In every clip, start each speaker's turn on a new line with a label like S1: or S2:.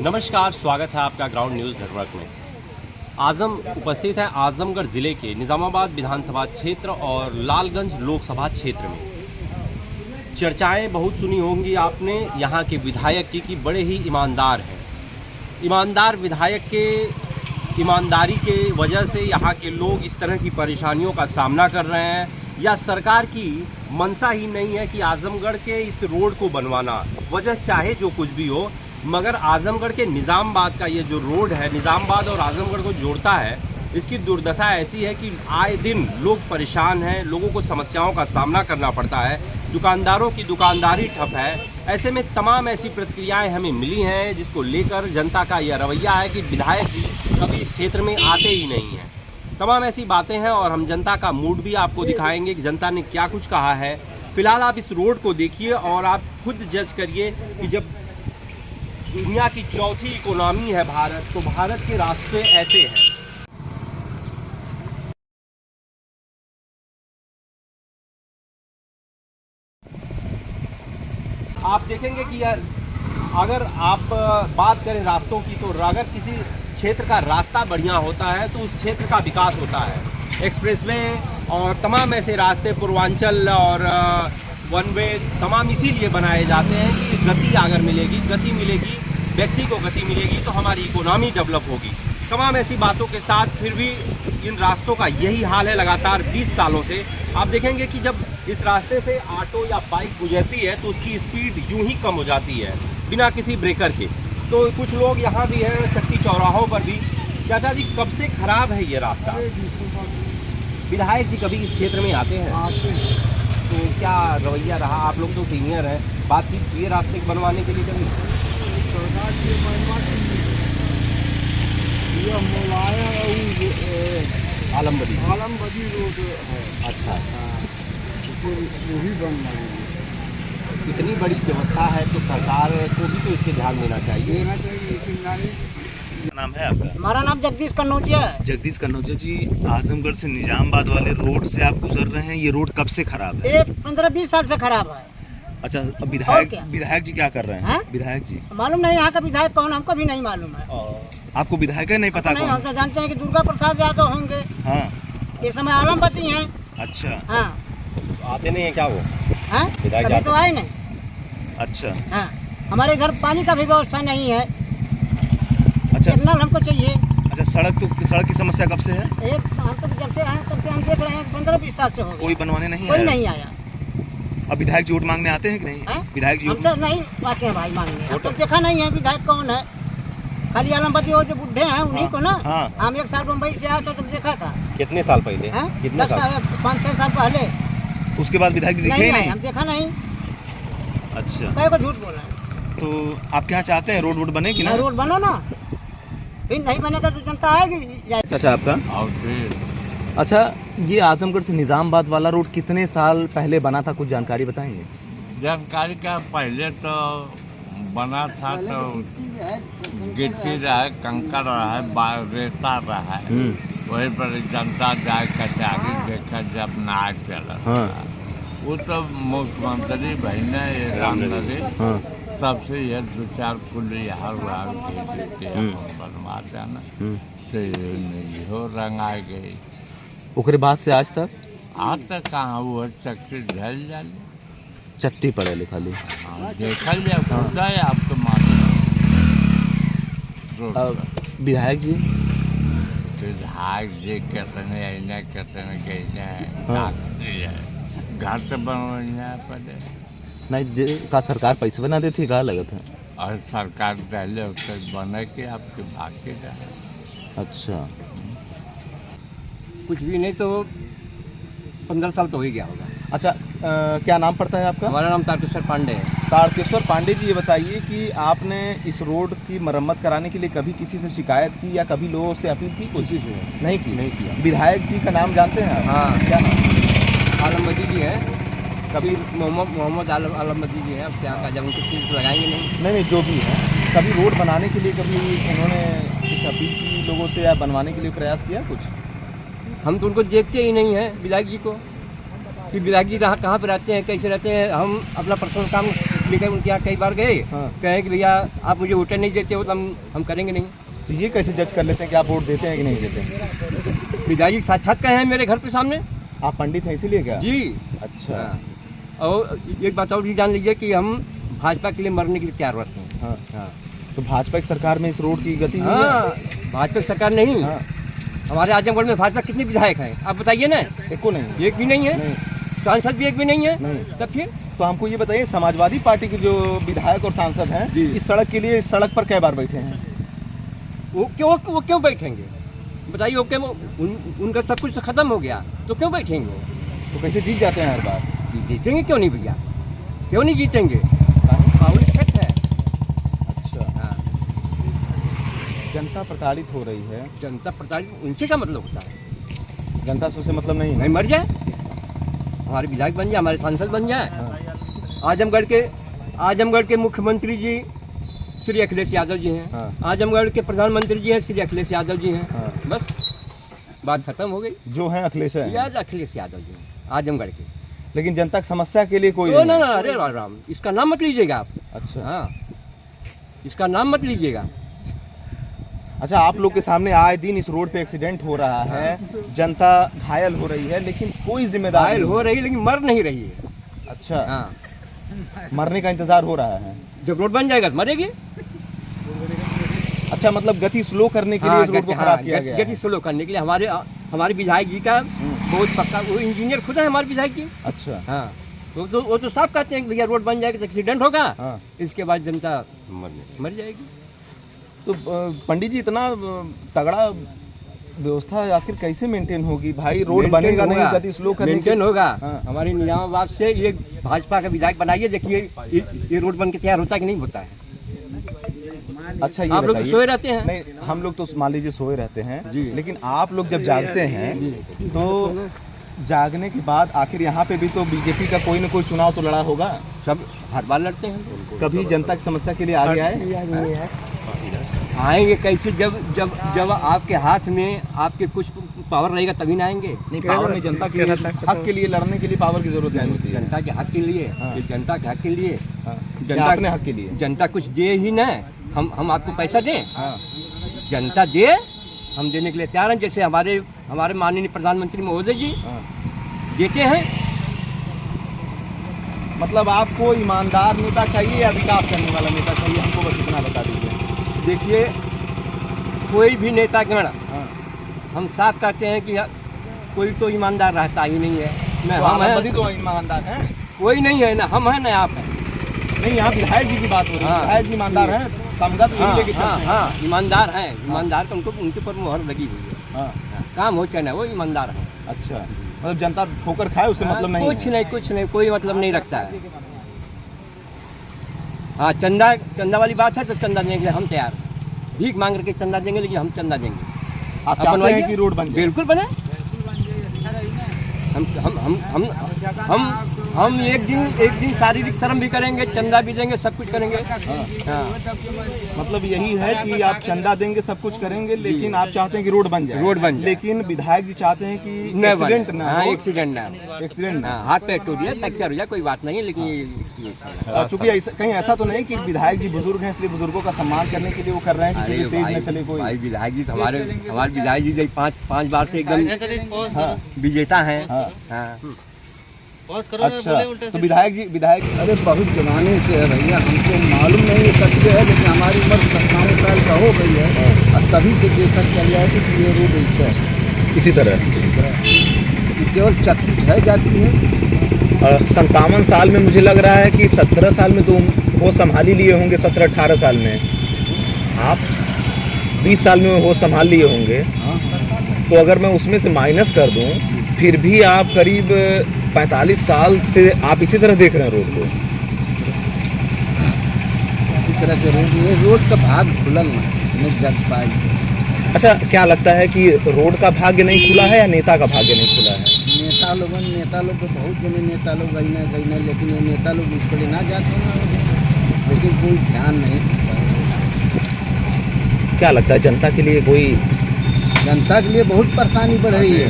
S1: नमस्कार, स्वागत है आपका ग्राउंड न्यूज़ नेटवर्क में। आजम उपस्थित है आजमगढ़ ज़िले के निज़ामाबाद विधानसभा क्षेत्र और लालगंज लोकसभा क्षेत्र में। चर्चाएं बहुत सुनी होंगी आपने यहां के विधायक की कि बड़े ही ईमानदार हैं। ईमानदार विधायक के ईमानदारी के वजह से यहां के लोग इस तरह की परेशानियों का सामना कर रहे हैं, या सरकार की मंशा ही नहीं है कि आजमगढ़ के इस रोड को बनवाना। वजह चाहे जो कुछ भी हो, मगर आजमगढ़ के निज़ामाबाद का ये जो रोड है, निज़ामाबाद और आजमगढ़ को जोड़ता है, इसकी दुर्दशा ऐसी है कि आए दिन लोग परेशान हैं, लोगों को समस्याओं का सामना करना पड़ता है, दुकानदारों की दुकानदारी ठप है। ऐसे में तमाम ऐसी प्रतिक्रियाएं हमें मिली हैं जिसको लेकर जनता का यह रवैया है कि विधायक जी कभी इस क्षेत्र में आते ही नहीं हैं। तमाम ऐसी बातें हैं और हम जनता का मूड भी आपको दिखाएंगे कि जनता ने क्या कुछ कहा है। फिलहाल आप इस रोड को देखिए और आप खुद जज करिए कि जब दुनिया की चौथी इकोनॉमी है भारत, तो भारत के रास्ते ऐसे हैं। आप देखेंगे कि यार अगर आप बात करें रास्तों की, तो अगर किसी क्षेत्र का रास्ता बढ़िया होता है तो उस क्षेत्र का विकास होता है। एक्सप्रेसवे और तमाम ऐसे रास्ते पूर्वांचल और वन वे तमाम इसीलिए बनाए जाते हैं कि गति अगर मिलेगी, गति मिलेगी, व्यक्ति को गति मिलेगी तो हमारी इकोनॉमी डेवलप होगी। तमाम ऐसी बातों के साथ फिर भी इन रास्तों का यही हाल है लगातार 20 सालों से। आप देखेंगे कि जब इस रास्ते से ऑटो या बाइक गुजरती है तो उसकी स्पीड यूं ही कम हो जाती है बिना किसी ब्रेकर के। तो कुछ लोग यहाँ भी हैं, चक्की चौराहों पर भी। चाचा जी, कब से खराब है ये रास्ता? विधायक जी कभी इस क्षेत्र में आते हैं? तो क्या रवैया रहा? आप लोग तो सीनियर हैं, बातचीत किए रास्ते बनवाने के लिए कभी?
S2: सरकार की आलमबदी रोड है।
S1: अच्छा,
S2: तो वही बनवाएंगे।
S1: इतनी बड़ी व्यवस्था है तो सरकार को भी तो इसके ध्यान देना चाहिए।
S2: लेकिन नहीं।
S3: क्या नाम है आपका?
S4: हमारा नाम जगदीश कन्नौजिया है।
S3: जगदीश कन्नौजिया जी, आजमगढ़ से निजामाबाद वाले रोड से आप गुजर रहे हैं, ये रोड कब से खराब है?
S4: ये 15-20 साल से खराब है।
S3: अच्छा, अब
S4: और
S3: विधायक
S4: क्या?
S3: विधायक जी क्या कर रहे हैं?
S4: हैं?
S3: विधायक जी
S4: मालूम नहीं यहाँ का विधायक कौन, हमको भी नहीं मालूम है।
S3: आपको विधायक है नहीं पता
S4: नहीं,
S3: कौन?
S4: हम तो जानते हैं कि दुर्गा प्रसाद यादव होंगे।
S3: हाँ,
S4: इस समय आलमबदी हैं।
S3: अच्छा
S4: हाँ,
S1: आते नहीं है क्या वो?
S4: हैं?
S1: विधायक
S4: कभी तो
S1: जाते-
S4: आए नहीं।
S3: अच्छा
S4: हाँ, हमारे इधर पानी का भी व्यवस्था नहीं है।
S3: अच्छा
S4: नल हमको चाहिए।
S3: अच्छा, सड़क की समस्या कब से है?
S4: हम तो जब से आए तब से हम देख रहे हैं 15-20 साल से हो
S3: कोई
S4: गया,
S3: बनवाने नहीं
S4: कोई
S3: आया?
S4: नहीं आया।
S3: अब विधायक जी वोट मांगने आते हैं कि नहीं?
S4: हैं?
S3: विधायक जी
S4: हम तो नहीं आते हैं भाई मांगने। हम तो देखा नहीं है विधायक कौन है। खाली आलमबदी वो जो बुढ़े हैं उन्हीं को ना।
S3: हाँ।
S4: हम 1 साल मुंबई से आए थे तब देखा था।
S1: कितने साल पहले?
S4: हैं?
S1: कितने
S4: 10
S1: साल?
S4: साल 5-6 साल पहले
S3: उसके बाद विधायक जी दिखे
S4: नहीं
S3: ही
S4: आए,
S3: नहीं?
S4: हम देखा नहीं।
S3: अच्छा,
S4: कई को झूठ बोला है।
S3: तो आप क्या चाहते हैं, रोड बने कि ना?
S4: रोड बनो ना, फिर नहीं बनेगा तो जनता आएगी।
S3: अच्छा, आपका? अच्छा, ये आजमगढ़ से निजामाबाद वाला रोड कितने साल पहले बना था, कुछ जानकारी बताएंगे?
S5: जानकारी का पहले तो बना था तो गिट्टी रहा है, कंकड़ रहा है, रेता रहा है, वहीं पर जनता जाए करके आगे देखा जब नाक चला।
S3: हाँ।
S5: वो तो मुख्यमंत्री बहने रामनगर
S3: हाँ।
S5: तब से ये 2-4 पुल यहाँ बनवा देना तो ये रंग आ गई।
S3: ओकरे बाद से आज तक
S5: आज तक कहाँ वो चक्की ढल जाए,
S3: चट्टी पड़े खाली।
S5: देखल जाए खुदा है आपको मालूम।
S3: विधायक जी
S5: विधायक जी कितने अने कितने गए
S3: हाँ।
S5: घर से बनवाना पड़े
S3: नहीं का सरकार पैसे बना देती का लगत है?
S5: और सरकार पहले उससे बने कि आपके बाकी रहे।
S3: अच्छा,
S1: कुछ भी नहीं तो 15 साल तो हो ही गया होगा।
S3: अच्छा, क्या नाम पड़ता है आपका?
S1: हमारा नाम तारकेश्वर पांडे है।
S3: तारकेश्वर पांडे जी, ये बताइए कि आपने इस रोड की मरम्मत कराने के लिए कभी किसी से शिकायत की या कभी लोगों से अपील की? कोशिश नहीं की?
S1: नहीं किया।
S3: विधायक जी का नाम जानते हैं आप?
S1: हाँ।
S3: क्या नाम?
S1: आलमबदी जी है,
S3: कभी
S1: मोहम्मद आलमबदी जी है। अब क्या का जब उनको चीज लगाएंगे नहीं।
S3: नहीं जो भी है, कभी रोड बनाने के लिए कभी उन्होंने कुछ अपील की लोगों से या बनवाने के लिए प्रयास किया कुछ?
S1: हम तो उनको देखते ही नहीं हैं विधायक जी को, कि विधायक जी कहाँ पे रहते हैं, कैसे रहते हैं। हम अपना पर्सनल काम
S6: लेकर उनके यहाँ कई बार गए,
S3: हाँ।
S6: कहे कि भैया आप मुझे वोटर नहीं देते हो तो हम करेंगे नहीं।
S3: तो ये कैसे जज कर लेते हैं कि आप वोट देते हैं कि नहीं देते हैं?
S6: विधायक साक्षात कहे हैं मेरे घर पे सामने
S3: आप पंडित हैं इसीलिए क्या?
S6: जी।
S3: अच्छा।
S6: हाँ। और एक बात और भी जान लीजिए कि हम भाजपा के लिए मरने के लिए तैयार रहते हैं।
S3: हाँ।
S6: हाँ।
S3: तो भाजपा की सरकार में इस रोड की गति हुई है?
S6: हाँ, भाजपा सरकार नहीं।
S3: हाँ।
S6: हमारे आजमगढ़ में भाजपा कितने विधायक हैं आप बताइए ना?
S3: एक को नहीं?
S6: एक भी नहीं है।
S3: नहीं।
S6: सांसद भी एक भी नहीं है।
S3: नहीं।
S6: तब फिर
S3: तो हमको ये बताइए, समाजवादी पार्टी के जो विधायक और सांसद हैं
S6: जी।
S3: इस सड़क के लिए इस सड़क पर कई बार बैठे हैं?
S6: वो क्यों बैठेंगे बताइए? वो क्यों उनका सब कुछ खत्म हो गया तो क्यों बैठेंगे वो?
S3: तो कैसे जीत जाते हैं हर बार?
S6: जीतेंगे क्यों नहीं भैया, क्यों नहीं जीतेंगे? पावर इफेक्ट है।
S3: अच्छा।
S6: हाँ।
S3: जनता प्रताड़ित हो रही है।
S6: जनता प्रताड़ित उनसे क्या मतलब होता है?
S3: जनता से उसे मतलब नहीं है।
S6: नहीं मर जाए, हमारे विधायक बन जाए, हमारे सांसद बन जाए।
S3: हाँ।
S6: आजमगढ़ के मुख्यमंत्री जी श्री अखिलेश यादव जी हैं।
S3: हाँ।
S6: आजमगढ़ के प्रधानमंत्री जी हैं श्री अखिलेश यादव जी हैं।
S3: हाँ।
S6: बस बात खत्म हो गई।
S3: जो है अखिलेश है।
S6: याद अखिलेश यादव जी हैं आजमगढ़ के।
S3: लेकिन जनता की समस्या के लिए कोई
S6: ओ, ना
S3: नहीं
S6: ना
S3: है।
S6: अरे राम, इसका नाम मत लीजिएगा आप।
S3: अच्छा।
S6: हाँ, इसका नाम मत लीजिएगा।
S3: अच्छा, आप लोग के सामने आए दिन इस रोड पे एक्सीडेंट हो रहा है, जनता घायल हो रही है, लेकिन कोई जिम्मेदार
S6: घायल
S3: नहीं।
S6: हो रही है लेकिन मर नहीं रही है।
S3: अच्छा।
S6: हाँ,
S3: मरने का इंतजार हो रहा है।
S6: जब रोड बन जाएगा तो मरेगी।
S3: अच्छा, मतलब गति स्लो करने के लिए इस रोड को खराब किया गया है।
S6: गति स्लो करने के लिए हमारे विधायक जी का बहुत पक्का, वो इंजीनियर खुद है हमारे विधायक जी।
S3: अच्छा।
S6: हाँ, वो तो साफ कहते हैं कि भैया रोड बन जाएगा तो एक्सीडेंट होगा।
S3: हाँ।
S6: इसके बाद जनता मर जाएगी।
S3: तो पंडित जी, इतना तगड़ा व्यवस्था आखिर कैसे मेंटेन होगी भाई? रोड बनेगा नहीं, गति स्लो करने
S6: मेंटेन होगा।
S3: हाँ।
S6: हमारी निजामाबाद से ये भाजपा का विधायक बनाइए, देखिए ये रोड बन के तैयार होता है कि नहीं होता है।
S3: अच्छा, ये
S6: आप लोग
S3: बताइए।
S6: सोए रहते हैं।
S3: नहीं, हम लोग तो मान लीजिए सोए रहते हैं
S6: जी।
S3: लेकिन आप लोग जब जागते हैं तो जागने के बाद आखिर यहाँ पे भी तो बीजेपी का कोई न कोई चुनाव तो लड़ा होगा।
S6: सब हर बार लड़ते हैं।
S3: कभी जनता की समस्या के लिए आगे आए?
S6: आएंगे कैसे? जब आपके हाथ में आपके कुछ पावर रहेगा तभी ना आएंगे।
S3: नहीं, पावर में जनता के हक के लिए लड़ने के लिए पावर की जरूरत नहीं होती है।
S6: जनता के हक के लिए।
S3: हाँ।
S6: ये जनता के हक के लिए।
S3: हाँ।
S6: जनता
S3: अपने हक के लिए।
S6: जनता कुछ दे ही ना, हम आपको पैसा दें।
S3: हाँ।
S6: जनता दे, हम देने के लिए तैयार हैं। जैसे हमारे माननीय प्रधानमंत्री महोदय जी
S3: हाँ।
S6: देते हैं।
S3: मतलब आपको ईमानदार नेता चाहिए या विकास करने वाला नेता चाहिए? हमको बस इतना बता दीजिए।
S6: देखिए, कोई भी नेतागण,
S3: हाँ।
S6: हम साफ कहते हैं कि कोई तो ईमानदार रहता ही नहीं है। न
S3: तो
S6: हम
S3: आलमबदी
S6: हैं,
S3: तो ईमानदार हैं?
S6: कोई नहीं है, ना हम हैं ना आप हैं।
S3: नहीं, यहाँ विधायक जी की बात हो रही है।
S6: हाँ।
S3: विधायक जी ईमानदार हैं, समगत यही लेके चलते हैं।
S6: हाँ, ईमानदार हैं। ईमानदार तो उनके पर मुहर लगी हुई है।
S3: हाँ।
S6: काम हो चाहे ना, वो ईमानदार हैं।
S3: अच्छा, मतलब जनता ठोकर खाए उससे मतलब नहीं
S6: कुछ
S3: है।
S6: नहीं, कुछ नहीं, कोई मतलब नहीं रखता है। हाँ, चंदा वाली बात है तो चंदा देंगे, हम तैयार हैं। भीख मांग करके चंदा देंगे, लेकिन हम चंदा देंगे।
S3: आप चाहते हैं कि रोड बन जाए?
S6: बिल्कुल बने। हम एक दिन शारीरिक श्रम भी करेंगे, चंदा भी देंगे, सब कुछ करेंगे। हाँ।
S3: मतलब यही है कि आप चंदा देंगे, सब कुछ करेंगे, लेकिन आप चाहते हैं कि रोड बन जाए।
S6: रोड बन जाए।
S3: लेकिन विधायक जी चाहते हैं कि
S6: न
S3: एक्सीडेंट ना हो।
S6: एक्सीडेंट ना हो।
S3: एक्सीडेंट ना
S6: हाँ, हाथ पैर टूट जाए, फ्रैक्चर हो जाए, कोई बात नहीं है, लेकिन ये
S3: चूंकि कहीं ऐसा तो नहीं कि विधायक जी बुजुर्ग हैं इसलिए बुजुर्गों का सम्मान करने के लिए वो कर रहे हैं कि चीजें तेज न चले कोई।
S6: भाई विधायक जी तो हमारे विधायक जी पाँच बार से एकदम
S3: हाँ।
S6: विजेता हैं।
S3: हाँ।
S6: हाँ।
S3: अच्छा, तो विधायक
S2: अरे बहुत जमाने से है भैया, हमको मालूम नहीं है कब से है, लेकिन हमारी उम्र 57 साल का हो गई है और तभी से देखा चल रहा है कि ये रोड ऐसा है।
S3: इसी तरह
S2: केवल चक्की है जाती है।
S3: 57 साल में मुझे लग रहा है कि 17 साल में तो वो संभाल ही लिए होंगे। 17-18 साल में आप 20 साल में वो संभाल लिए होंगे। तो अगर मैं उसमें से माइनस कर दूं, फिर भी आप करीब 45 साल से आप इसी तरह देख रहे हैं रोड को।
S2: इसी तरह के रोड का भाग खुला नहीं जग पाई।
S3: अच्छा, क्या लगता है कि रोड का भाग्य नहीं खुला है या नेता का भाग्य नहीं खुला है?
S2: नेता लोग तो बहुत जने नेता लोग गई, लेकिन ये नेता लोग इसको लिए ना जाते हैं, लेकिन कोई ध्यान नहीं देता।
S3: क्या लगता है जनता के लिए कोई
S2: जनता के लिए बहुत परेशानी बढ़ रही है।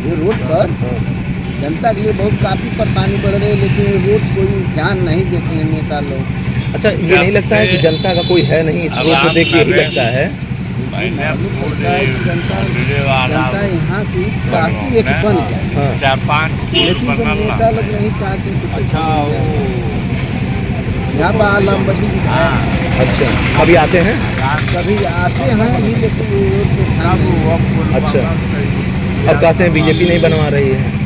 S2: ये रोड पर जनता के लिए बहुत काफ़ी परेशानी बढ़ रही है, लेकिन रोड कोई ध्यान नहीं देते हैं नेता लोग।
S3: अच्छा, ये नहीं लगता है कि जनता का कोई है नहीं, इस रोड को देख के यही लगता है?
S2: मालूम होता है कि जनता यहाँ की काफ़ी एक बन जाए,
S3: हाँ।
S5: 4-5
S2: लेकिन जो नेता लोग नहीं चाहते कि कुछ हो जाए। यहाँ पर आलमबदी
S3: अच्छा, कभी आते हैं?
S2: कभी आते हैं भी, लेकिन वो रोड पे ध्यान नहीं
S3: अच्छा, अब कहते हैं बीजेपी नहीं बनवा रही है।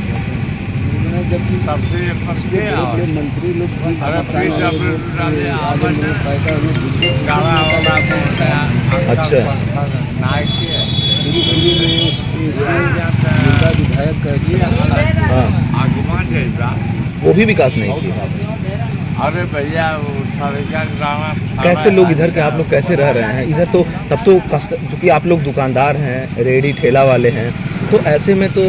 S2: देते। जबकि
S5: सबसे
S2: इसके जो मंत्री लोग भी
S5: अरे
S2: बताने
S5: फिर
S2: वाले
S5: जब
S2: लोग
S5: डाले
S2: आगे
S5: आवाज
S2: लोग पैदा हुए, दूसरे
S5: काला वाला बोलता है
S3: अच्छा।
S5: नाइक के
S2: दिल्ली में इसको विधायक कह दिया।
S3: हाँ,
S5: आगमन जैसा
S3: वो भी विकास नहीं किया।
S5: अरे भैया वो सरिया ड्रामा
S3: कैसे लोग इधर के, आप लोग कैसे रह रहे हैं इधर? तो तब तो कष्ट, क्योंकि आप लोग दुकानदार हैं, रेडी ठेला वाले हैं, तो ऐसे में तो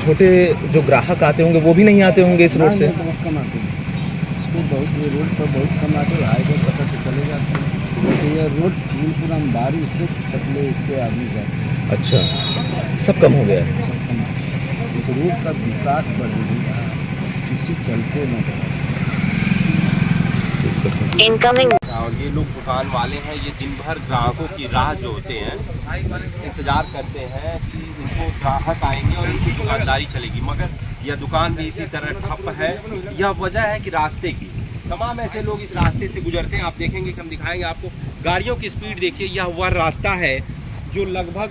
S3: छोटे जो ग्राहक आते होंगे वो भी नहीं आते होंगे इस रोड से।
S2: बहुत कम आते हैं, इसको बहुत, ये रोड पर बहुत कम आते हैं, हाईवे पता तो चले जाते हैं, लेकिन ये रोड पूरा बारिश से तकले इसके आदमी जाते हैं।
S3: अच्छा, सब कम हो गया है।
S2: सब कम आते हैं। इस रोड का विकास बढ़ रहा है, इसी चलते न
S7: Incoming.
S1: और ये लोग दुकान वाले हैं, ये दिन भर ग्राहकों की राह जो होते हैं इंतज़ार करते हैं कि इनको ग्राहक आएंगे और इनकी दुकानदारी चलेगी, मगर यह दुकान भी इसी तरह ठप है। यह वजह है कि रास्ते की तमाम ऐसे लोग इस रास्ते से गुजरते हैं। आप देखेंगे कि हम दिखाएंगे आपको, गाड़ियों की स्पीड देखिए। यह वह रास्ता है जो लगभग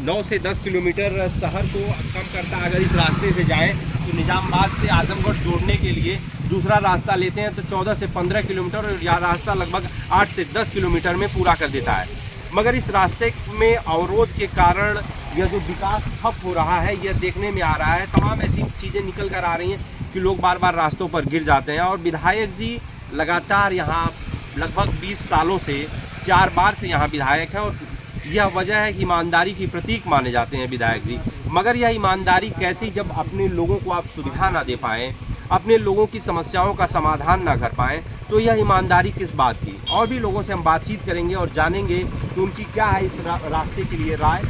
S1: 9 से 10 किलोमीटर शहर को कम करता है। अगर इस रास्ते से जाएं तो निजामाबाद से आजमगढ़ जोड़ने के लिए दूसरा रास्ता लेते हैं तो 14 से 15 किलोमीटर, और यह रास्ता लगभग 8 से 10 किलोमीटर में पूरा कर देता है। मगर इस रास्ते में अवरोध के कारण यह जो विकास ठप हो रहा है, यह देखने में आ रहा है। तमाम ऐसी चीज़ें निकल कर आ रही हैं कि लोग बार बार रास्तों पर गिर जाते हैं। और विधायक जी लगातार यहाँ लगभग 20 सालों से 4 बार से यहाँ विधायक हैं, और यह वजह है कि ईमानदारी की प्रतीक माने जाते हैं विधायक जी। मगर यह ईमानदारी कैसी, जब अपने लोगों को आप सुविधा ना दे पाएँ, अपने लोगों की समस्याओं का समाधान ना कर पाएँ, तो यह ईमानदारी किस बात की। और भी लोगों से हम बातचीत करेंगे और जानेंगे कि उनकी क्या है इस रास्ते के लिए राय।